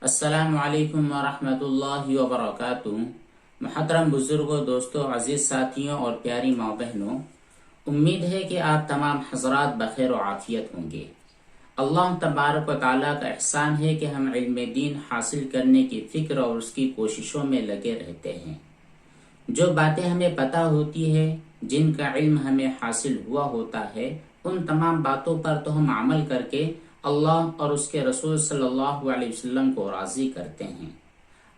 السلام علیکم ورحمۃ اللہ وبرکاتہ۔ محترم بزرگوں، دوستوں، عزیز ساتھیوں اور پیاری ماں بہنوں، امید ہے کہ آپ تمام حضرات بخیر و عافیت ہوں گے۔ اللہ تبارک و تعالیٰ کا احسان ہے کہ ہم علم دین حاصل کرنے کی فکر اور اس کی کوششوں میں لگے رہتے ہیں۔ جو باتیں ہمیں پتہ ہوتی ہے، جن کا علم ہمیں حاصل ہوا ہوتا ہے، ان تمام باتوں پر تو ہم عمل کر کے اللہ اور اس کے رسول صلی اللہ علیہ وسلم کو راضی کرتے ہیں۔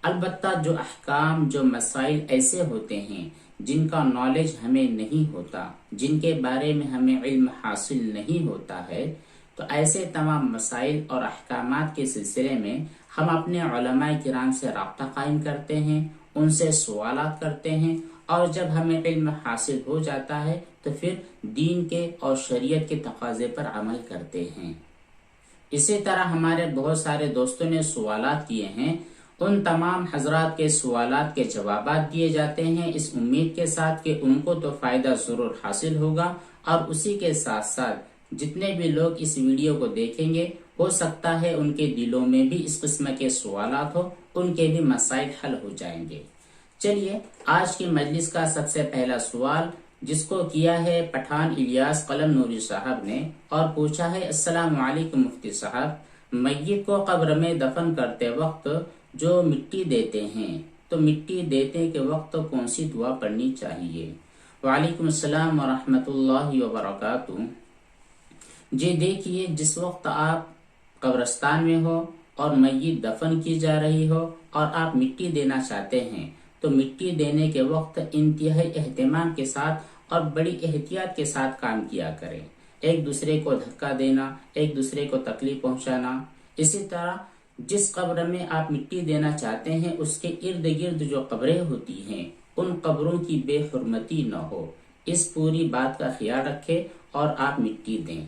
البتہ جو احکام، جو مسائل ایسے ہوتے ہیں جن کا نالج ہمیں نہیں ہوتا، جن کے بارے میں ہمیں علم حاصل نہیں ہوتا ہے، تو ایسے تمام مسائل اور احکامات کے سلسلے میں ہم اپنے علماء کرام سے رابطہ قائم کرتے ہیں، ان سے سوالات کرتے ہیں، اور جب ہمیں علم حاصل ہو جاتا ہے تو پھر دین کے اور شریعت کے تقاضے پر عمل کرتے ہیں۔ اسی طرح ہمارے بہت سارے دوستوں نے سوالات کیے ہیں، ان تمام حضرات کے سوالات کے جوابات دیے جاتے ہیں، اس امید کے ساتھ کہ ان کو تو فائدہ ضرور حاصل ہوگا، اور اسی کے ساتھ ساتھ جتنے بھی لوگ اس ویڈیو کو دیکھیں گے، ہو سکتا ہے ان کے دلوں میں بھی اس قسم کے سوالات ہو، ان کے بھی مسائل حل ہو جائیں گے۔ چلیے، آج کی مجلس کا سب سے پہلا سوال جس کو کیا ہے پٹھان الیاس قلم نوری صاحب نے، اور پوچھا ہے: السلام علیکم مفتی صاحب، میت کو قبر میں دفن کرتے وقت جو مٹی دیتے ہیں، تو مٹی دیتے کے وقت کون سی دعا پڑھنی چاہیے؟ وعلیکم السلام ورحمۃ اللہ وبرکاتہ۔ جی دیکھیے، جس وقت آپ قبرستان میں ہو اور میت دفن کی جا رہی ہو اور آپ مٹی دینا چاہتے ہیں، تو مٹی دینے کے وقت انتہائی اہتمام کے ساتھ اور بڑی احتیاط کے ساتھ کام کیا کریں۔ ایک دوسرے کو دھکا دینا، ایک دوسرے کو تکلیف پہنچانا، اسی طرح جس قبر میں آپ مٹی دینا چاہتے ہیں اس کے ارد گرد جو قبریں ہوتی ہیں، ان قبروں کی بے حرمتی نہ ہو، اس پوری بات کا خیال رکھیں اور آپ مٹی دیں۔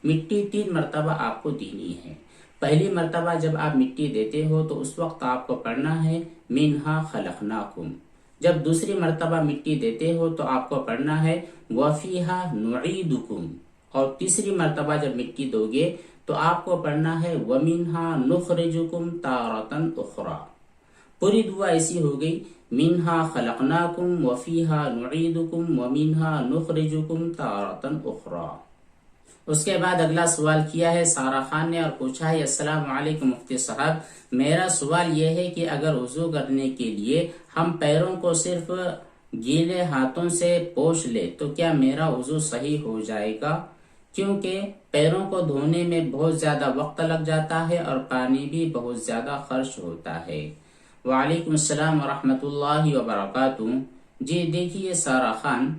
مٹی 3 مرتبہ آپ کو دینی ہے۔ پہلی مرتبہ جب آپ مٹی دیتے ہو تو اس وقت آپ کو پڑھنا ہے منہا خلقناکم۔ جب دوسری مرتبہ مٹی دیتے ہو تو آپ کو پڑھنا ہے وفیہا نعیدکم، اور تیسری مرتبہ جب مٹی دو گے تو آپ کو پڑھنا ہے ومنہا نخرجکم تارۃ اخری۔ پوری دعا ایسی ہو گئی: منہا خلقناکم وفیہا نعیدکم ومنہا نخرجکم تارۃ اخری۔ اس کے بعد اگلا سوال کیا ہے سارا خان نے، اور پوچھا ہے: السلام علیکم مفتی صاحب، میرا سوال یہ ہے کہ اگر وضو کرنے کے لیے ہم پیروں کو صرف گیلے ہاتھوں سے پوچھ لے تو کیا میرا وضو صحیح ہو جائے گا؟ کیونکہ پیروں کو دھونے میں بہت زیادہ وقت لگ جاتا ہے اور پانی بھی بہت زیادہ خرچ ہوتا ہے۔ وعلیکم السلام ورحمۃ اللہ وبرکاتہ۔ جی دیکھیے سارا خان،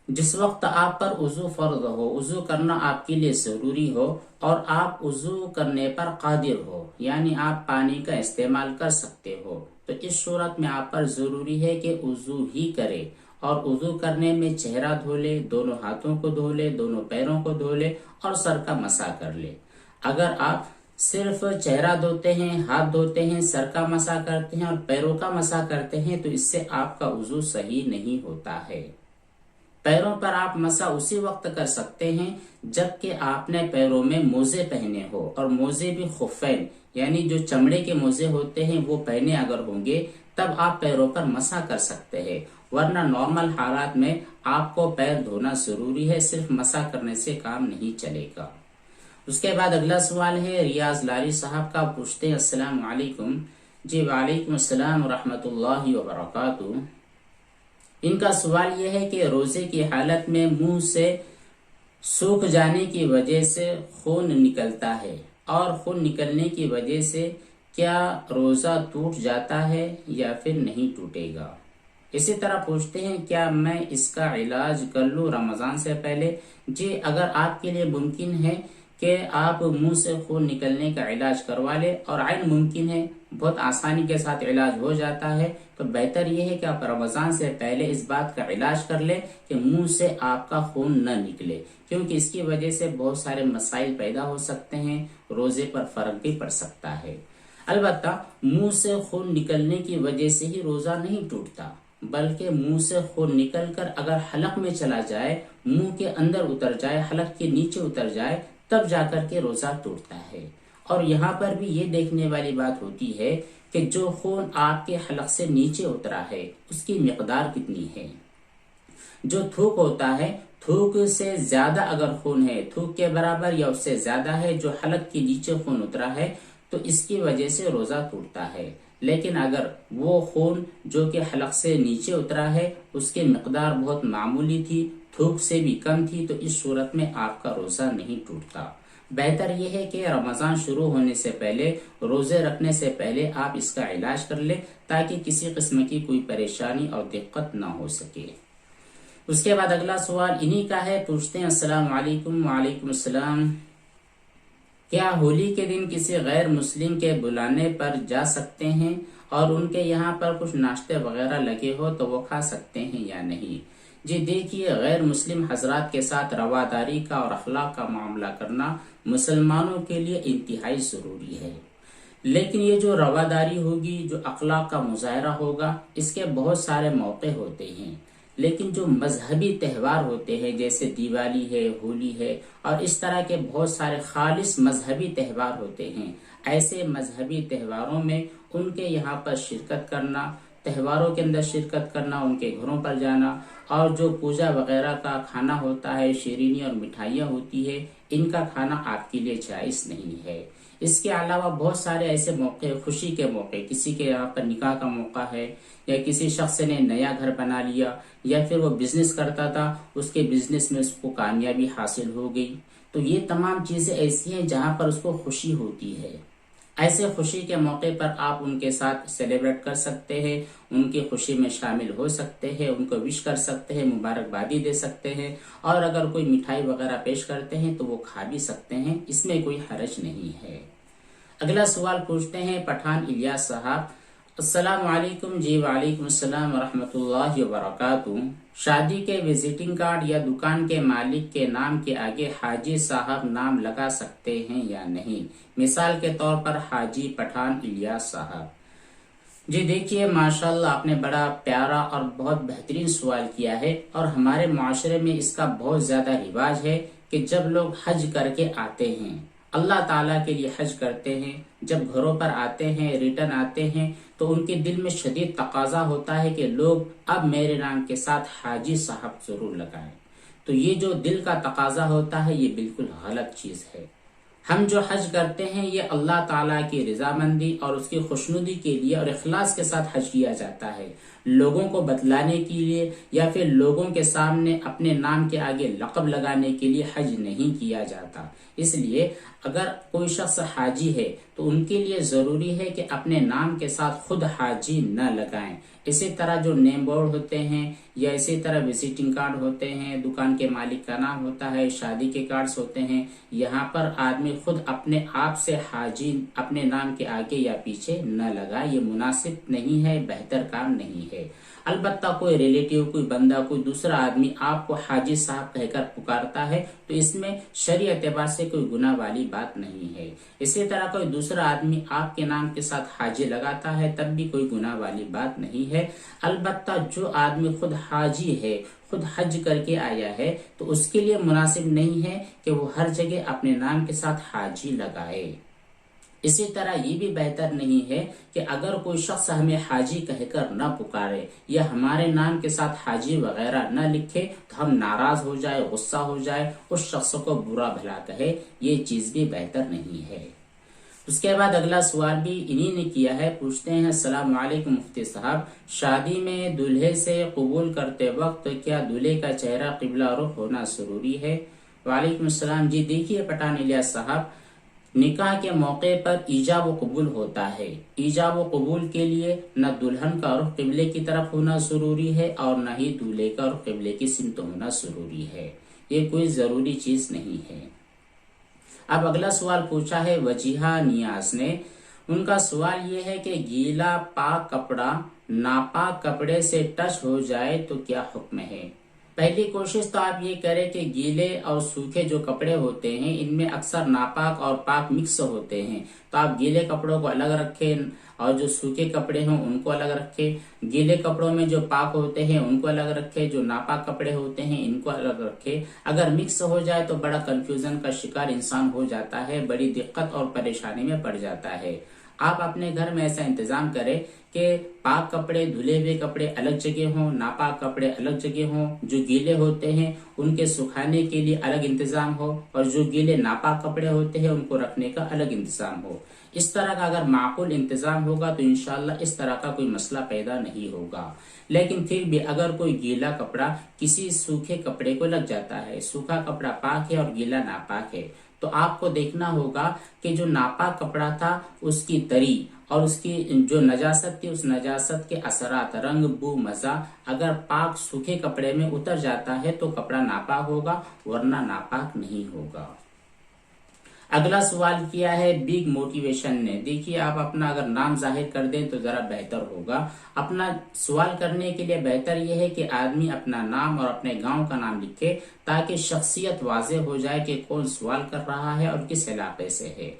جس وقت آپ پر وضو فرض ہو، وضو کرنا آپ کے لیے ضروری ہو، اور آپ وضو کرنے پر قادر ہو، یعنی آپ پانی کا استعمال کر سکتے ہو، تو اس صورت میں آپ پر ضروری ہے کہ وضو ہی کرے، اور وضو کرنے میں چہرہ دھو لے، دونوں ہاتھوں کو دھو لے، دونوں پیروں کو دھو لے، اور سر کا مسح کر لے۔ اگر آپ صرف چہرہ دھوتے ہیں، ہاتھ دھوتے ہیں، سر کا مسح کرتے ہیں اور پیروں کا مسح کرتے ہیں، تو اس سے آپ کا وضو صحیح نہیں ہوتا ہے۔ پیروں پر آپ مسح اسی وقت کر سکتے ہیں جبکہ آپ نے پیروں میں موزے پہنے ہو، اور موزے بھی خفین، یعنی جو چمڑے کے موزے ہوتے ہیں وہ پہنے اگر ہوں گے تب آپ پیروں پر مسح کر سکتے ہیں، ورنہ نارمل حالات میں آپ کو پیر دھونا ضروری ہے، صرف مسح کرنے سے کام نہیں چلے گا۔ اس کے بعد اگلا سوال ہے ریاض لاری صاحب کا، پوچھتے ہیں: السلام علیکم۔ جی وعلیکم السلام ورحمۃ اللہ وبرکاتہ۔ ان کا سوال یہ ہے کہ روزے کی حالت میں منہ سے سوکھ جانے کی وجہ سے خون نکلتا ہے، اور خون نکلنے کی وجہ سے کیا روزہ ٹوٹ جاتا ہے یا پھر نہیں ٹوٹے گا؟ اسی طرح پوچھتے ہیں: کیا میں اس کا علاج کر لوں رمضان سے پہلے؟ جی اگر آپ کے لیے ممکن ہے کہ آپ منہ سے خون نکلنے کا علاج کروا لیں، اور عین ممکن ہے، بہت آسانی کے ساتھ علاج ہو جاتا ہے، تو بہتر یہ ہے کہ آپ رمضان سے پہلے اس بات کا علاج کر لیں کہ منہ سے آپ کا خون نہ نکلے، کیونکہ اس کی وجہ سے بہت سارے مسائل پیدا ہو سکتے ہیں، روزے پر فرق بھی پڑ سکتا ہے۔ البتہ منہ سے خون نکلنے کی وجہ سے ہی روزہ نہیں ٹوٹتا، بلکہ منہ سے خون نکل کر اگر حلق میں چلا جائے، منہ کے اندر اتر جائے، حلق کے نیچے اتر جائے، تب جا کر کے روزہ ٹوٹتا ہے۔ اور یہاں پر بھی یہ دیکھنے والی بات ہوتی ہے کہ جو خون آپ کے حلق سے نیچے اترا ہے اس کی مقدار کتنی ہے۔ جو تھوک ہوتا ہے، تھوک سے زیادہ اگر خون ہے، تھوک کے برابر یا اس سے زیادہ ہے، جو حلق کے نیچے خون اترا ہے تو اس کی وجہ سے روزہ ٹوٹتا ہے۔ لیکن اگر وہ خون جو کہ حلق سے نیچے اترا ہے اس کی مقدار بہت معمولی تھی، تھوک سے بھی کم تھی، تو اس صورت میں آپ کا روزہ نہیں ٹوٹتا۔ بہتر یہ ہے کہ رمضان شروع ہونے سے پہلے، روزے رکھنے سے پہلے آپ اس کا علاج کر لیں تاکہ کسی قسم کی کوئی پریشانی اور دقت نہ ہو سکے۔ اس کے بعد اگلا سوال انہی کا ہے، پوچھتے ہیں السلام علیکم۔ وعلیکم السلام۔ کیا ہولی کے دن کسی غیر مسلم کے بلانے پر جا سکتے ہیں اور ان کے یہاں پر کچھ ناشتے وغیرہ لگے ہو تو وہ کھا سکتے ہیں یا نہیں؟ جی دیکھیے، غیر مسلم حضرات کے ساتھ رواداری کا اور اخلاق کا معاملہ کرنا مسلمانوں کے لیے انتہائی ضروری ہے، لیکن یہ جو رواداری ہوگی، جو اخلاق کا مظاہرہ ہوگا، اس کے بہت سارے موقع ہوتے ہیں، لیکن جو مذہبی تہوار ہوتے ہیں جیسے دیوالی ہے، ہولی ہے اور اس طرح کے بہت سارے خالص مذہبی تہوار ہوتے ہیں، ایسے مذہبی تہواروں میں ان کے یہاں پر شرکت کرنا، تہواروں کے اندر شرکت کرنا، ان کے گھروں پر جانا اور جو پوجا وغیرہ کا کھانا ہوتا ہے، شیرینی اور مٹھائیاں ہوتی ہے، ان کا کھانا آپ کے لیے جائز نہیں ہے۔ اس کے علاوہ بہت سارے ایسے موقع، خوشی کے موقع، کسی کے یہاں پر نکاح کا موقع ہے یا کسی شخص نے نیا گھر بنا لیا یا پھر وہ بزنس کرتا تھا، اس کے بزنس میں اس کو کامیابی حاصل ہو گئی، تو یہ تمام چیزیں ایسی ہیں جہاں پر اس کو خوشی ہوتی ہے۔ ایسے خوشی کے موقع پر آپ ان کے ساتھ سیلیبریٹ کر سکتے ہیں، ان کی خوشی میں شامل ہو سکتے ہیں، ان کو وش کر سکتے ہیں، مبارکبادی دے سکتے ہیں، اور اگر کوئی مٹھائی وغیرہ پیش کرتے ہیں تو وہ کھا بھی سکتے ہیں، اس میں کوئی حرج نہیں ہے۔ اگلا سوال پوچھتے ہیں پٹھان الیاس صاحب۔ السلام علیکم۔ جی وعلیکم السلام ورحمۃ اللہ وبرکاتہ۔ شادی کے وزٹنگ کارڈ یا دکان کے مالک کے نام کے آگے حاجی صاحب نام لگا سکتے ہیں یا نہیں؟ مثال کے طور پر حاجی پٹھان الیاس صاحب۔ جی دیکھیے، ماشاءاللہ آپ نے بڑا پیارا اور بہت بہترین سوال کیا ہے، اور ہمارے معاشرے میں اس کا بہت زیادہ رواج ہے کہ جب لوگ حج کر کے آتے ہیں، اللہ تعالیٰ کے لیے حج کرتے ہیں، جب گھروں پر آتے ہیں، ریٹرن آتے ہیں، تو ان کے دل میں شدید تقاضا ہوتا ہے کہ لوگ اب میرے نام کے ساتھ حاجی صاحب ضرور لگائیں۔ تو یہ جو دل کا تقاضا ہوتا ہے یہ بالکل غلط چیز ہے۔ ہم جو حج کرتے ہیں یہ اللہ تعالیٰ کی رضامندی اور اس کی خوشنودی کے لیے اور اخلاص کے ساتھ حج کیا جاتا ہے، لوگوں کو بتلانے کے لیے یا پھر لوگوں کے سامنے اپنے نام کے آگے لقب لگانے کے لیے حج نہیں کیا جاتا۔ اس لیے اگر کوئی شخص حاجی ہے تو ان کے لیے ضروری ہے کہ اپنے نام کے ساتھ خود حاجی نہ لگائیں۔ اسی طرح جو نیم بورڈ ہوتے ہیں یا اسی طرح وزٹنگ کارڈ ہوتے ہیں، دکان کے مالک کا نام ہوتا ہے، شادی کے کارڈز ہوتے ہیں، یہاں پر آدمی خود اپنے آپ سے حاجی اپنے نام کے آگے یا پیچھے نہ لگائے، یہ مناسب نہیں ہے، بہتر کام نہیں ہے۔ البتہ کوئی ریلیٹیو، کوئی بندہ، کوئی دوسرا آدمی آپ کو حاجی صاحب کہہ کر پکارتا ہے تو اس میں شرعی اعتبار سے کوئی گناہ والی بات نہیں ہے۔ اسی طرح کوئی دوسرا آدمی آپ کے نام کے ساتھ حاجی لگاتا ہے تب بھی کوئی گناہ والی بات نہیں ہے۔ البتہ جو آدمی خود حاجی ہے، خود حج کر کے آیا ہے، تو اس کے لیے مناسب نہیں ہے کہ وہ ہر جگہ اپنے نام کے ساتھ حاجی لگائے۔ اسی طرح یہ بھی بہتر نہیں ہے کہ اگر کوئی شخص ہمیں حاجی کہہ کر نہ پکارے یا ہمارے نام کے ساتھ حاجی وغیرہ نہ لکھے تو ہم ناراض ہو جائے، غصہ ہو جائے، اس شخص کو برا بھلا کہے، یہ چیز بھی بہتر نہیں ہے۔ اس کے بعد اگلا سوال بھی انہی نے کیا ہے، پوچھتے ہیں السلام علیکم مفتی صاحب، شادی میں دولہے سے قبول کرتے وقت کیا دولہے کا چہرہ قبلہ رخ ہونا ضروری ہے؟ وعلیکم السلام۔ جی دیکھیے پٹھان الیاس صاحب، نکاح کے موقع پر ایجاب و قبول ہوتا ہے، ایجاب و قبول کے لیے نہ دلہن کا رخ قبلے کی طرف ہونا ضروری ہے اور نہ ہی دولہے کا رخ قبلے کی سمت ہونا ضروری ہے، یہ کوئی ضروری چیز نہیں ہے۔ اب اگلا سوال پوچھا ہے وجیہہ نیاز نے، ان کا سوال یہ ہے کہ گیلا پاک کپڑا ناپاک کپڑے سے ٹچ ہو جائے تو کیا حکم ہے؟ پہلی کوشش تو آپ یہ کریں کہ گیلے اور سوکھے جو کپڑے ہوتے ہیں ان میں اکثر ناپاک اور پاک مکس ہوتے ہیں، تو آپ گیلے کپڑوں کو الگ رکھیں اور جو سوکھے کپڑے ہوں ان کو الگ رکھیں۔ گیلے کپڑوں میں جو پاک ہوتے ہیں ان کو الگ رکھیں، جو ناپاک کپڑے ہوتے ہیں ان کو الگ رکھیں۔ اگر مکس ہو جائے تو بڑا کنفیوژن کا شکار انسان ہو جاتا ہے، بڑی دقت اور پریشانی میں پڑ جاتا ہے۔ آپ اپنے گھر میں ایسا انتظام کریں کہ پاک کپڑے دھلے ہوئے کپڑے الگ جگہ ہوں، ناپاک کپڑے الگ جگہ ہوں، جو گیلے ہوتے ہیں ان کے سکھانے کے لیے الگ انتظام ہو، اور جو گیلے ناپاک کپڑے ہوتے ہیں ان کو رکھنے کا الگ انتظام ہو۔ اس طرح کا اگر معقول انتظام ہوگا تو انشاءاللہ اس طرح کا کوئی مسئلہ پیدا نہیں ہوگا۔ لیکن پھر بھی اگر کوئی گیلا کپڑا کسی سوکھے کپڑے کو لگ جاتا ہے، سوکھا کپڑا پاک ہے اور گیلا ناپاک ہے، تو آپ کو دیکھنا ہوگا کہ جو ناپاک کپڑا تھا اس کی تری اور اس کی جو نجاست تھی اس نجاست کے اثرات، رنگ، بو، مزہ اگر پاک سوکھے کپڑے میں اتر جاتا ہے تو کپڑا ناپاک ہوگا، ورنہ ناپاک نہیں ہوگا۔ اگلا سوال کیا ہے بگ موٹیویشن نے۔ دیکھیے آپ اپنا اگر نام ظاہر کر دیں تو ذرا بہتر ہوگا۔ اپنا سوال کرنے کے لیے بہتر یہ ہے کہ آدمی اپنا نام اور اپنے گاؤں کا نام لکھے تاکہ شخصیت واضح ہو جائے کہ کون سوال کر رہا ہے اور کس علاقے سے ہے۔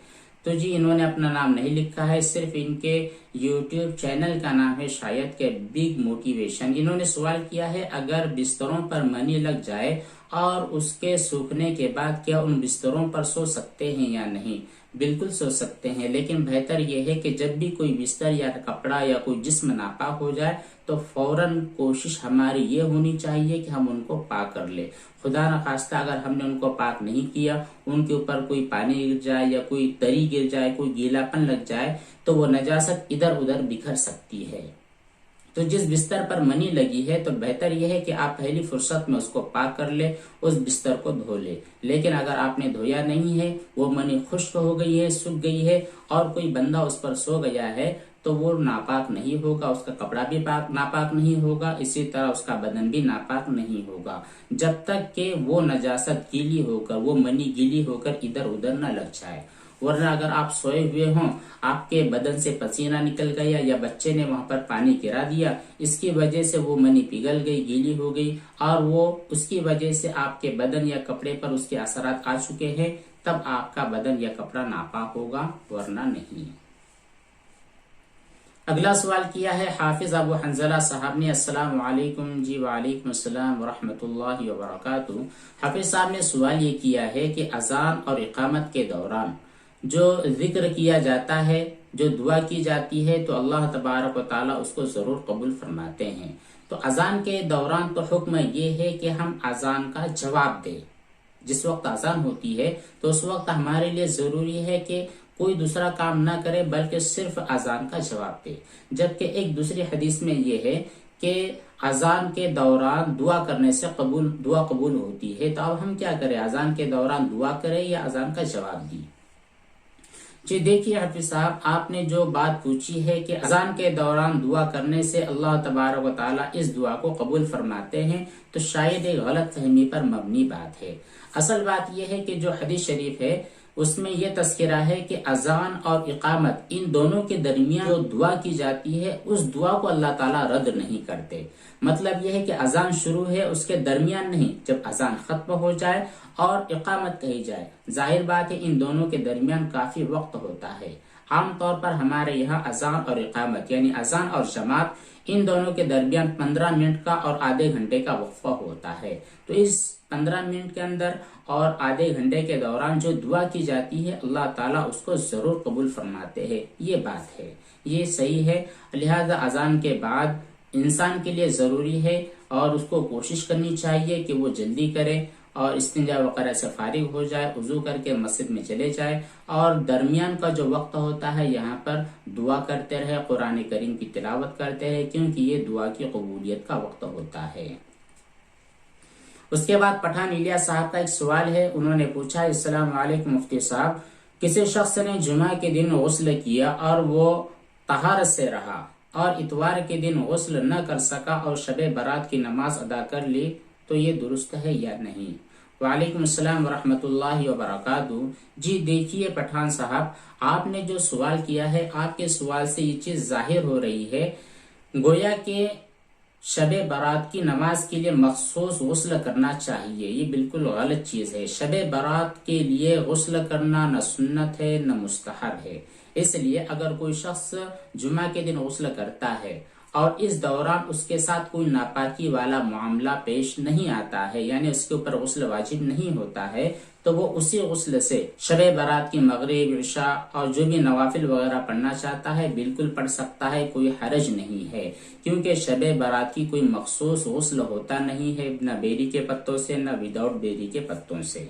تو جی انہوں نے اپنا نام نہیں لکھا ہے، صرف ان کے یوٹیوب چینل کا نام ہے شاید کہ بگ موٹیویشن۔ انہوں نے سوال کیا ہے اگر بستروں پر منی لگ جائے اور اس کے سوکھنے کے بعد کیا ان بستروں پر سو سکتے ہیں یا نہیں؟ بالکل سو سکتے ہیں، لیکن بہتر یہ ہے کہ جب بھی کوئی بستر یا کپڑا یا کوئی جسم ناپاک ہو جائے تو فوراً کوشش ہماری یہ ہونی چاہیے کہ ہم ان کو پاک کر لیں۔ خدا نخواستہ اگر ہم نے ان کو پاک نہیں کیا، ان کے اوپر کوئی پانی گر جائے یا کوئی تری گر جائے، کوئی گیلا پن لگ جائے تو وہ نجاست ادھر ادھر بکھر سکتی ہے۔ تو جس بستر پر منی لگی ہے تو بہتر یہ ہے کہ آپ پہلی فرصت میں اس کو پاک کر لے، اس بستر کو دھو لے۔ لیکن اگر آپ نے دھویا نہیں ہے، وہ منی خشک ہو گئی ہے، سوکھ گئی ہے اور کوئی بندہ اس پر سو گیا ہے تو وہ ناپاک نہیں ہوگا، اس کا کپڑا بھی ناپاک نہیں ہوگا، اسی طرح اس کا بدن بھی ناپاک نہیں ہوگا، جب تک کہ وہ نجاست گیلی ہو کر، وہ منی گیلی ہو کر ادھر ادھر نہ لگ جائے۔ ورنہ اگر آپ سوئے ہوئے ہوں، آپ کے بدن سے پسینہ نکل گیا یا بچے نے وہاں پر پانی گرا دیا، اس کی وجہ سے وہ منی پگھل گئی، گیلی ہو گئی اور وہ اس کی وجہ سے آپ کے بدن یا کپڑے پر اس کے اثرات آ چکے ہیں، تب آپ کا بدن یا کپڑا ناپاک ہوگا، ورنہ نہیں۔ اگلا سوال کیا ہے حافظ ابو حنظلہ صاحب نے۔ السلام علیکم۔ جی وعلیکم السلام ورحمۃ اللہ وبرکاتہ۔ حافظ صاحب نے سوال یہ کیا ہے کہ اذان اور اقامت کے دوران جو ذکر کیا جاتا ہے، جو دعا کی جاتی ہے، تو اللہ تبارک و تعالیٰ اس کو ضرور قبول فرماتے ہیں۔ تو اذان کے دوران تو حکم یہ ہے کہ ہم اذان کا جواب دیں۔ جس وقت اذان ہوتی ہے تو اس وقت ہمارے لیے ضروری ہے کہ کوئی دوسرا کام نہ کرے بلکہ صرف اذان کا جواب دے۔ جبکہ ایک دوسری حدیث میں یہ ہے کہ اذان کے دوران دعا کرنے سے دعا قبول ہوتی ہے۔ تو اب ہم کیا کریں، اذان کے دوران دعا کریں یا اذان کا جواب دیں؟ جی دیکھیے حافظ صاحب، آپ نے جو بات پوچھی ہے کہ اذان کے دوران دعا کرنے سے اللہ تبارک و تعالیٰ اس دعا کو قبول فرماتے ہیں، تو شاید ایک غلط فہمی پر مبنی بات ہے۔ اصل بات یہ ہے کہ جو حدیث شریف ہے اس میں یہ تذکرہ ہے کہ اذان اور اقامت ان دونوں کے درمیان جو دعا کی جاتی ہے اس دعا کو اللہ تعالیٰ رد نہیں کرتے۔ مطلب یہ ہے کہ اذان شروع ہے اس کے درمیان نہیں، جب اذان ختم ہو جائے اور اقامت کہی جائے، ظاہر بات ہے ان دونوں کے درمیان کافی وقت ہوتا ہے۔ عام طور پر ہمارے یہاں اذان اور اقامت یعنی اذان اور جماعت ان دونوں کے درمیان 15 منٹ کا اور آدھے گھنٹے کا وقفہ ہوتا ہے۔ تو اس 15 منٹ کے اندر اور آدھے گھنٹے کے دوران جو دعا کی جاتی ہے اللہ تعالیٰ اس کو ضرور قبول فرماتے ہیں، یہ بات ہے، یہ صحیح ہے۔ لہذا اذان کے بعد انسان کے لیے ضروری ہے اور اس کو کوشش کرنی چاہیے کہ وہ جلدی کرے اور استنجا وغیرہ سے فارغ ہو جائے، وضو کر کے مسجد میں چلے جائے اور درمیان کا جو وقت ہوتا ہے یہاں پر دعا کرتے رہے، قرآن کریم کی تلاوت کرتے رہے، کیونکہ یہ دعا کی قبولیت کا وقت ہوتا ہے۔ اس کے بعد پٹھان الیاس صاحب کا ایک سوال ہے، انہوں نے پوچھا السلام علیکم مفتی صاحب، کسی شخص نے جمعہ کے دن غسل کیا اور وہ طہارت سے رہا اور اتوار کے دن غسل نہ کر سکا اور شب برات کی نماز ادا کر لی، تو یہ درست ہے یا نہیں؟ وعلیکم السلام ورحمۃ اللہ وبرکاتہ۔ جی دیکھیے پٹھان صاحب، آپ نے جو سوال کیا ہے، آپ کے سوال سے یہ چیز ظاہر ہو رہی ہے گویا کہ شب برات کی نماز کے لیے مخصوص غسل کرنا چاہیے، یہ بالکل غلط چیز ہے۔ شب برات کے لیے غسل کرنا نہ سنت ہے نہ مستحب ہے۔ اس لیے اگر کوئی شخص جمعہ کے دن غسل کرتا ہے اور اس دوران اس کے ساتھ کوئی ناپاکی والا معاملہ پیش نہیں آتا ہے، یعنی اس کے اوپر غسل واجب نہیں ہوتا ہے، تو وہ اسی غسل سے شب برات کی مغرب، عشاء اور جو بھی نوافل وغیرہ پڑھنا چاہتا ہے بالکل پڑھ سکتا ہے، کوئی حرج نہیں ہے، کیونکہ شب برات کی کوئی مخصوص غسل ہوتا نہیں ہے، نہ بیری کے پتوں سے نہ وداؤٹ بیری کے پتوں سے۔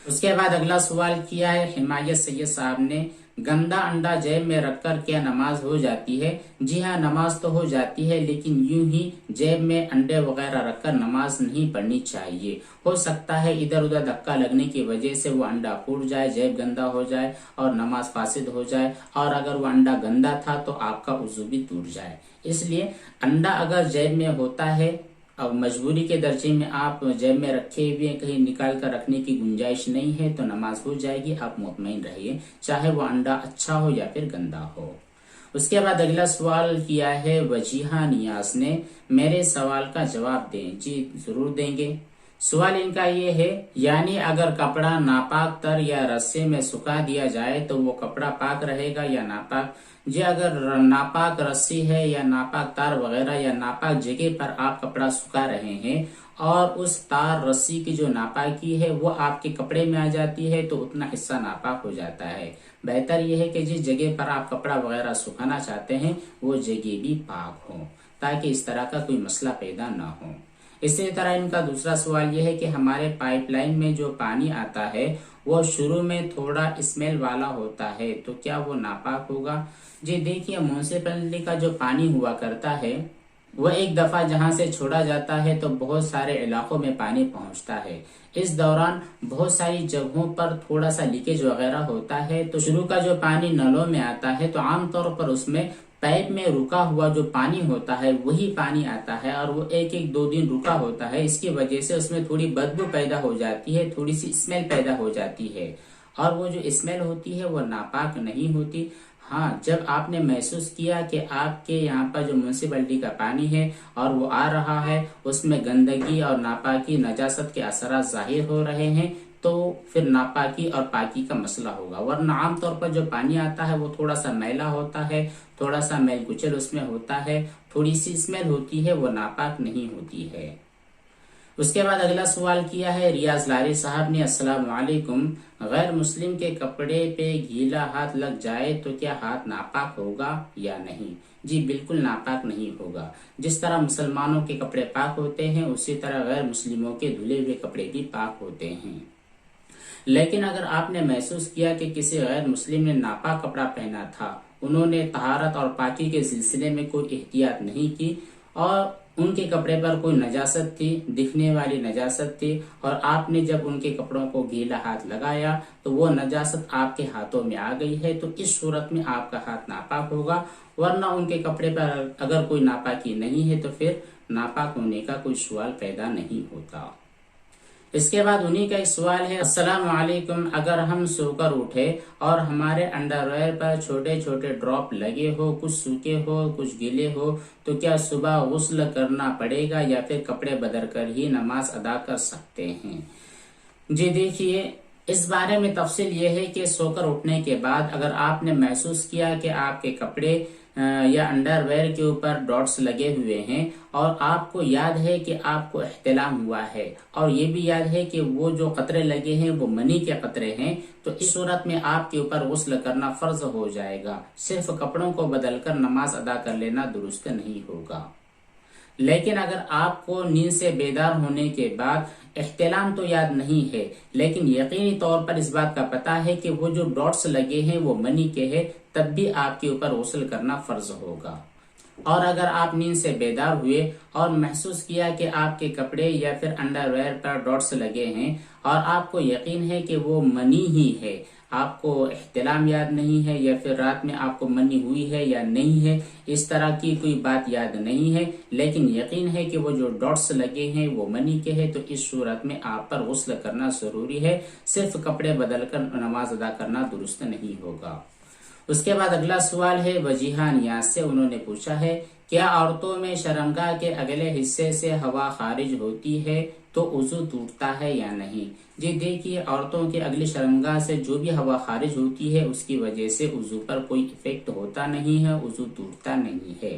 اس کے بعد اگلا سوال کیا ہے حمایت سید صاحب نے، گندا انڈا جیب میں رکھ کر کیا نماز ہو جاتی ہے؟ جی ہاں، نماز تو ہو جاتی ہے، لیکن یوں ہی جیب میں انڈے وغیرہ رکھ کر نماز نہیں پڑھنی چاہیے۔ ہو سکتا ہے ادھر ادھر دھکا لگنے کی وجہ سے وہ انڈا پھوٹ جائے، جیب گندا ہو جائے اور نماز فاسد ہو جائے، اور اگر وہ انڈا گندا تھا تو آپ کا وضو بھی ٹوٹ جائے۔ اس لیے انڈا اگر جیب میں ہوتا ہے اور مجبوری کے درجے میں آپ جیب میں رکھے ہوئے کہیں نکال کر رکھنے کی گنجائش نہیں ہے تو نماز ہو جائے گی، آپ مطمئن رہیے، چاہے وہ انڈا اچھا ہو یا پھر گندا ہو۔ اس کے بعد اگلا سوال کیا ہے وجیہہ نیاز نے، میرے سوال کا جواب دیں۔ جی ضرور دیں گے۔ سوال ان کا یہ ہے، یعنی اگر کپڑا ناپاک تر یا رسے میں سکھا دیا جائے تو وہ کپڑا پاک رہے گا یا ناپاک؟ جی اگر ناپاک رسی ہے یا ناپاک تار وغیرہ یا ناپاک جگہ پر آپ کپڑا سکھا رہے ہیں اور اس تار رسی کی جو ناپاکی ہے وہ آپ کے کپڑے میں آ جاتی ہے تو اتنا حصہ ناپاک ہو جاتا ہے۔ بہتر یہ ہے کہ جس جگہ پر آپ کپڑا وغیرہ سکھانا چاہتے ہیں وہ جگہ بھی پاک ہو، تاکہ اس طرح کا کوئی مسئلہ پیدا نہ ہو۔ اسی طرح ان کا دوسرا سوال یہ ہے کہ ہمارے پائپ لائن میں جو پانی آتا ہے وہ شروع میں تھوڑا اسمیل والا ہوتا ہے، تو کیا وہ ناپاک ہوگا؟ جی دیکھیے، میونسپلٹی کا جو پانی ہوا کرتا ہے وہ ایک دفعہ جہاں سے چھوڑا جاتا ہے تو بہت سارے علاقوں میں پانی پہنچتا ہے۔ اس دوران بہت ساری جگہوں پر تھوڑا سا لیکیج وغیرہ ہوتا ہے، تو شروع کا جو پانی نلوں میں آتا ہے تو عام طور پر اس میں پائپ میں رکا ہوا جو پانی ہوتا ہے وہی پانی آتا ہے، اور وہ ایک دو دن رکا ہوتا ہے، اس کی وجہ سے اس میں تھوڑی بدبو پیدا ہو جاتی ہے، تھوڑی سی اسمیل پیدا ہو جاتی ہے، اور وہ جو اسمیل ہوتی ہے وہ ناپاک نہیں ہوتی۔ ہاں، جب آپ نے محسوس کیا کہ آپ کے یہاں پر جو میونسپلٹی کا پانی ہے اور وہ آ رہا ہے اس میں گندگی اور ناپاکی نجاست کے اثرات ظاہر ہو رہے ہیں تو پھر ناپاکی اور پاکی کا مسئلہ ہوگا، ورنہ عام طور پر جو پانی آتا ہے وہ تھوڑا سا میلا ہوتا ہے، تھوڑا سا میل کچل اس میں ہوتا ہے، تھوڑی سی اسمیل ہوتی ہے، وہ ناپاک نہیں ہوتی ہے۔ اس کے بعد اگلا سوال کیا ہے ریاض لاری صاحب نے، السلام علیکم، غیر مسلم کے کپڑے پہ گیلا ہاتھ لگ جائے تو کیا ہاتھ ناپاک ہوگا یا نہیں؟ جی بالکل ناپاک نہیں ہوگا۔ جس طرح مسلمانوں کے کپڑے پاک ہوتے ہیں اسی طرح غیر مسلموں کے دھلے ہوئے کپڑے بھی پاک ہوتے ہیں، لیکن اگر آپ نے محسوس کیا کہ کسی غیر مسلم نے ناپاک کپڑا پہنا تھا، انہوں نے طہارت اور پاکی کے سلسلے میں کوئی احتیاط نہیں کی اور ان کے کپڑے پر کوئی نجاست تھی، دکھنے والی نجاست تھی، اور آپ نے جب ان کے کپڑوں کو گیلا ہاتھ لگایا تو وہ نجاست آپ کے ہاتھوں میں آ گئی ہے، تو اس صورت میں آپ کا ہاتھ ناپاک ہوگا، ورنہ ان کے کپڑے پر اگر کوئی ناپاکی نہیں ہے تو پھر ناپاک ہونے کا کوئی سوال پیدا نہیں ہوتا۔ اس کے بعد انہی کا ایک سوال ہے، السلام علیکم، اگر ہم سو کر اٹھے اور ہمارے انڈر ویئر پر چھوٹے چھوٹے ڈراپ لگے ہو، کچھ سوکھے ہو کچھ گیلے ہو، تو کیا صبح غسل کرنا پڑے گا یا پھر کپڑے بدل کر ہی نماز ادا کر سکتے ہیں؟ جی دیکھیے، اس بارے میں تفصیل یہ ہے کہ سو کر اٹھنے کے بعد اگر آپ نے محسوس کیا کہ آپ کے کپڑے یا انڈر ویئر کے اوپر ڈاٹس لگے ہوئے ہیں اور آپ کو یاد ہے کہ آپ کو احتلام ہوا ہے اور یہ بھی یاد ہے کہ وہ جو قطرے لگے ہیں وہ منی کے قطرے ہیں، تو اس صورت میں آپ کے اوپر غسل کرنا فرض ہو جائے گا، صرف کپڑوں کو بدل کر نماز ادا کر لینا درست نہیں ہوگا۔ لیکن اگر آپ کو نیند سے بیدار ہونے کے بعد احتلام تو یاد نہیں ہے لیکن یقینی طور پر اس بات کا پتہ ہے کہ وہ جو ڈاٹس لگے ہیں وہ منی کے ہیں، تب بھی آپ کے اوپر غسل کرنا فرض ہوگا۔ اور اگر آپ نیند سے بیدار ہوئے اور محسوس کیا کہ آپ کے کپڑے یا پھر انڈر ویئر پر ڈاٹس لگے ہیں اور آپ کو یقین ہے کہ وہ منی ہی ہے، آپ کو احتلام یاد نہیں ہے یا پھر رات میں آپ کو منی ہوئی ہے یا نہیں ہے، اس طرح کی کوئی بات یاد نہیں ہے، لیکن یقین ہے کہ وہ جو ڈاٹس لگے ہیں وہ منی کے ہیں، تو اس صورت میں آپ پر غسل کرنا ضروری ہے، صرف کپڑے بدل کر نماز ادا کرنا درست نہیں ہوگا۔ اس کے بعد اگلا سوال ہے وجیہہ نیاز سے، انہوں نے پوچھا ہے کیا عورتوں میں شرمگاہ کے اگلے حصے سے ہوا خارج ہوتی ہے تو وضو ٹوٹتا ہے یا نہیں؟ جی دیکھیے، عورتوں کے اگلی شرمگاہ سے جو بھی ہوا خارج ہوتی ہے اس کی وجہ سے وضو پر کوئی ایفیکٹ ہوتا نہیں ہے، وضو ٹوٹتا نہیں ہے۔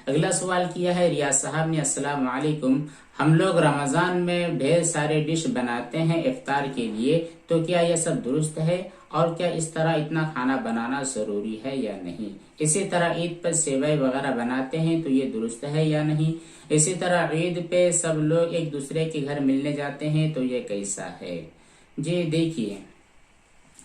اگلا سوال کیا ہے ریاض صاحب نے، السلام علیکم، ہم لوگ رمضان میں ڈھیر سارے ڈش بناتے ہیں افطار کے لیے، تو کیا یہ سب درست ہے؟ اور کیا اس طرح اتنا کھانا بنانا ضروری ہے یا نہیں؟ اسی طرح عید پر سیوئی وغیرہ بناتے ہیں تو یہ درست ہے یا نہیں؟ اسی طرح عید پہ سب لوگ ایک دوسرے کے گھر ملنے جاتے ہیں تو یہ کیسا ہے؟ جی دیکھیے،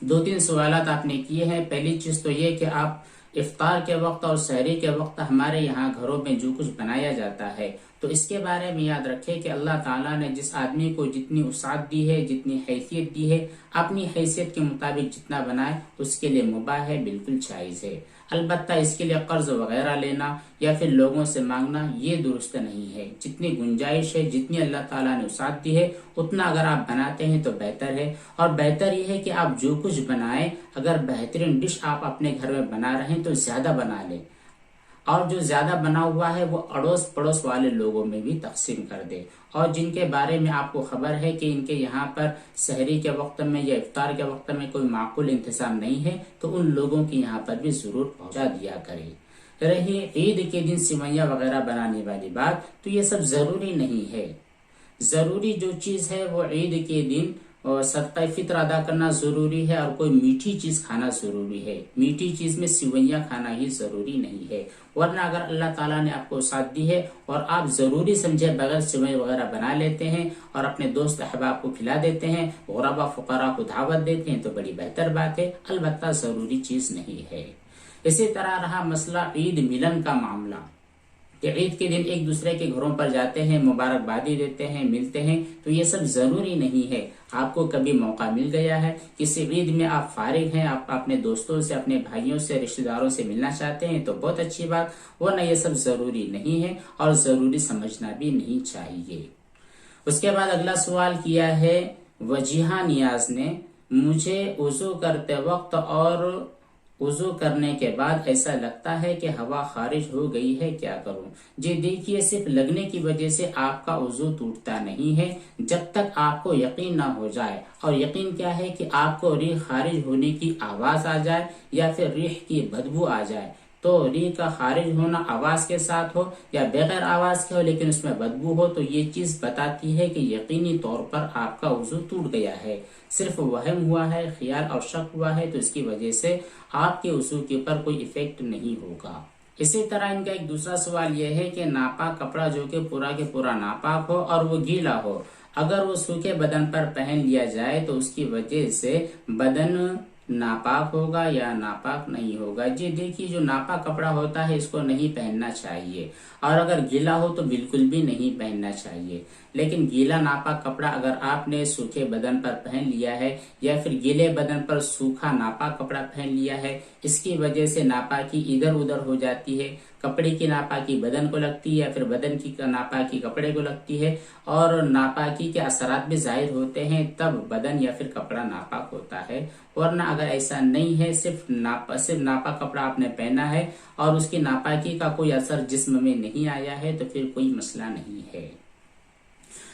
2-3 سوالات آپ نے کیے ہیں۔ پہلی چیز تو یہ کہ آپ افطار کے وقت اور سحری کے وقت ہمارے یہاں گھروں میں جو کچھ بنایا جاتا ہے تو اس کے بارے میں یاد رکھیں کہ اللہ تعالیٰ نے جس آدمی کو جتنی وسعت دی ہے، جتنی حیثیت دی ہے، اپنی حیثیت کے مطابق جتنا بنائے اس کے لیے مباح ہے، بالکل جائز ہے۔ البتہ اس کے لیے قرض وغیرہ لینا یا پھر لوگوں سے مانگنا یہ درست نہیں ہے۔ جتنی گنجائش ہے، جتنی اللہ تعالیٰ نے وسعت دی ہے، اتنا اگر آپ بناتے ہیں تو بہتر ہے۔ اور بہتر یہ ہے کہ آپ جو کچھ بنائیں، اگر بہترین ڈش آپ اپنے گھر میں بنا رہے ہیں تو زیادہ بنا لیں، اور جو زیادہ بنا ہوا ہے وہ اڑوس پڑوس والے لوگوں میں بھی تقسیم کر دے، اور جن کے بارے میں آپ کو خبر ہے کہ ان کے یہاں پر سحری کے وقت میں یا افطار کے وقت میں کوئی معقول انتظام نہیں ہے تو ان لوگوں کے یہاں پر بھی ضرور پہنچا دیا کرے۔ رہی عید کے دن سیویاں وغیرہ بنانے والی بات، تو یہ سب ضروری نہیں ہے۔ ضروری جو چیز ہے وہ عید کے دن صدقہ فطر ادا کرنا ضروری ہے، اور کوئی میٹھی چیز کھانا ضروری ہے۔ میٹھی چیز میں سیویاں کھانا ہی ضروری نہیں ہے، ورنہ اگر اللہ تعالیٰ نے آپ کو ساتھ دی ہے اور آپ ضروری سمجھے بغیر سیوئی وغیرہ بنا لیتے ہیں اور اپنے دوست احباب کو کھلا دیتے ہیں، غربا فقراء کو دعوت دیتے ہیں تو بڑی بہتر بات ہے، البتہ ضروری چیز نہیں ہے۔ اسی طرح رہا مسئلہ عید ملن کا معاملہ، کہ عید کے دن ایک دوسرے کے گھروں پر جاتے ہیں، مبارکبادی دیتے ہیں، ملتے ہیں، تو یہ سب ضروری نہیں ہے۔ آپ کو کبھی موقع مل گیا ہے، کسی عید میں آپ فارغ ہیں، آپ اپنے دوستوں سے، اپنے بھائیوں سے، رشتہ داروں سے ملنا چاہتے ہیں تو بہت اچھی بات، ورنہ یہ سب ضروری نہیں ہے اور ضروری سمجھنا بھی نہیں چاہیے۔ اس کے بعد اگلا سوال کیا ہے وجیحہ نیاز نے، مجھے وضو کرتے وقت اور وضو کرنے کے بعد ایسا لگتا ہے کہ ہوا خارج ہو گئی ہے، کیا کروں؟ جی دیکھیے، صرف لگنے کی وجہ سے آپ کا وضو ٹوٹتا نہیں ہے، جب تک آپ کو یقین نہ ہو جائے۔ اور یقین کیا ہے کہ آپ کو ریح خارج ہونے کی آواز آ جائے یا پھر ریح کی بدبو آ جائے، تو ریح کا خارج ہونا آواز کے ساتھ ہو یا بغیر آواز کے ہو لیکن اس میں بدبو ہو، تو یہ چیز بتاتی ہے کہ یقینی طور پر آپ کا وضو ٹوٹ گیا ہے۔ صرف وہم ہوا ہے، خیال اور شک ہوا ہے، تو اس کی وجہ سے آپ کے وضو کے اوپر کوئی ایفیکٹ نہیں ہوگا۔ اسی طرح ان کا ایک دوسرا سوال یہ ہے کہ ناپاک کپڑا جو کہ پورا کے پورا ناپاک ہو اور وہ گیلا ہو، اگر وہ سوکھے بدن پر پہن لیا جائے تو اس کی وجہ سے بدن ناپاک ہوگا یا ناپاک نہیں ہوگا؟ جی دیکھیے، جو ناپاک کپڑا ہوتا ہے اس کو نہیں پہننا چاہیے، اور اگر گیلا ہو تو بالکل بھی نہیں پہننا چاہیے۔ لیکن گیلا ناپاک کپڑا اگر آپ نے سوکھے بدن پر پہن لیا ہے یا پھر گیلے بدن پر سوکھا ناپاک کپڑا پہن لیا ہے، اس کی وجہ سے ناپاکی ادھر ادھر ہو جاتی ہے، کپڑے کی ناپاکی بدن کو لگتی ہے یا پھر بدن کی ناپاکی کپڑے کو لگتی ہے، اور ناپاکی کے اثرات بھی ظاہر ہوتے ہیں، تب بدن یا پھر کپڑا ناپاک ہوتا ہے۔ ورنہ اگر ایسا نہیں ہے، صرف ناپاک کپڑا آپ نے پہنا ہے اور اس کی ناپاکی کا کوئی اثر جسم میں نہیں آیا ہے تو پھر کوئی مسئلہ نہیں ہے۔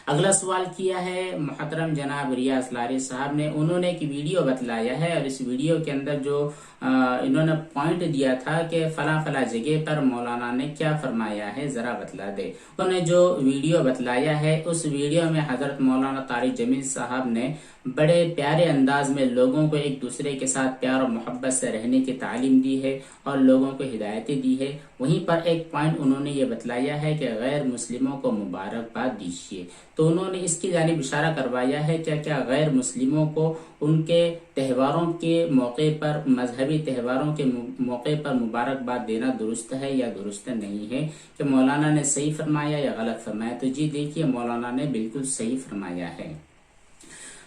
اگلا سوال کیا ہے محترم جناب ریاض لاری صاحب نے، انہوں نے ایک ویڈیو بتلایا ہے، اور اس ویڈیو کے اندر جو انہوں نے پوائنٹ دیا تھا کہ فلاں فلاں جگہ پر مولانا نے کیا فرمایا ہے، ذرا بتلا دے۔ انہوں نے جو ویڈیو بتلایا ہے اس ویڈیو میں حضرت مولانا طارق جمیل صاحب نے بڑے پیارے انداز میں لوگوں کو ایک دوسرے کے ساتھ پیار اور محبت سے رہنے کی تعلیم دی ہے اور لوگوں کو ہدایتیں دی ہے۔ وہیں پر ایک پوائنٹ انہوں نے یہ بتلایا ہے کہ غیر مسلموں کو مبارکباد دیجیے، تو انہوں نے اس کی جانب اشارہ کروایا ہے کیا غیر مسلموں کو ان کے تہواروں کے موقع پر، مذہبی تہواروں کے موقع پر مبارکباد دینا درست ہے یا درست نہیں ہے، کہ مولانا نے صحیح فرمایا یا غلط فرمایا؟ تو جی دیکھیے، مولانا نے بالکل صحیح فرمایا ہے۔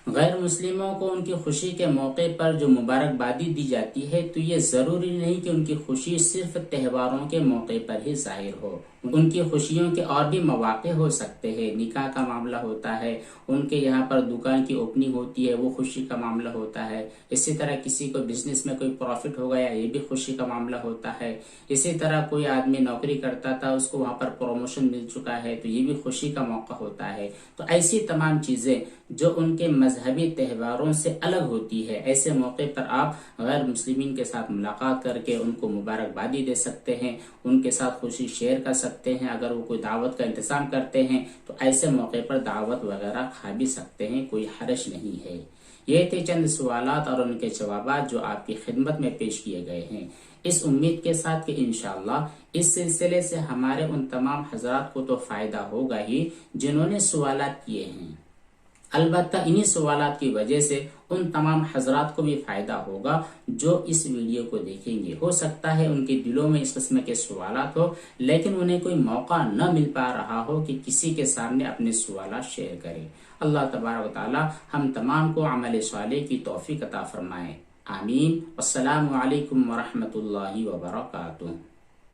غیر مسلموں کو ان کی خوشی کے موقع پر جو مبارکبادی دی جاتی ہے تو یہ ضروری نہیں کہ ان کی خوشی صرف تہواروں کے موقع پر ہی ظاہر ہو، ان کی خوشیوں کے اور بھی مواقع ہو سکتے ہیں۔ نکاح کا معاملہ ہوتا ہے، ان کے یہاں پر دکان کی اوپننگ ہوتی ہے، وہ خوشی کا معاملہ ہوتا ہے۔ اسی طرح کسی کو بزنس میں کوئی پروفٹ ہو گیا، یہ بھی خوشی کا معاملہ ہوتا ہے۔ اسی طرح کوئی آدمی نوکری کرتا تھا، اس کو وہاں پر پروموشن مل چکا ہے تو یہ بھی خوشی کا موقع ہوتا ہے۔ تو ایسی تمام چیزیں جو ان کے مذہبی تہواروں سے الگ ہوتی ہے، ایسے موقع پر آپ غیر مسلمین کے ساتھ ملاقات کر کے ان کو مبارکبادی دے سکتے ہیں، ان کے ساتھ خوشی شیئر کر سکتے ہیں۔ اگر وہ کوئی دعوت کا انتظام کرتے ہیں تو ایسے موقع پر دعوت وغیرہ کھا بھی سکتے ہیں، کوئی حرج نہیں ہے۔ یہ تھے چند سوالات اور ان کے جوابات جو آپ کی خدمت میں پیش کیے گئے ہیں، اس امید کے ساتھ کہ انشاءاللہ اس سلسلے سے ہمارے ان تمام حضرات کو تو فائدہ ہوگا ہی جنہوں نے سوالات کیے ہیں۔ البتہ انہی سوالات کی وجہ سے ان تمام حضرات کو بھی فائدہ ہوگا جو اس ویڈیو کو دیکھیں گے۔ ہو سکتا ہے ان کے دلوں میں اس قسم کے سوالات ہو، لیکن انہیں کوئی موقع نہ مل پا رہا ہو کہ کسی کے سامنے اپنے سوالات شیئر کریں۔ اللہ تبارک و تعالی ہم تمام کو عمل صالح کی توفیق عطا فرمائے۔ آمین۔ السلام علیکم ورحمۃ اللہ وبرکاتہ۔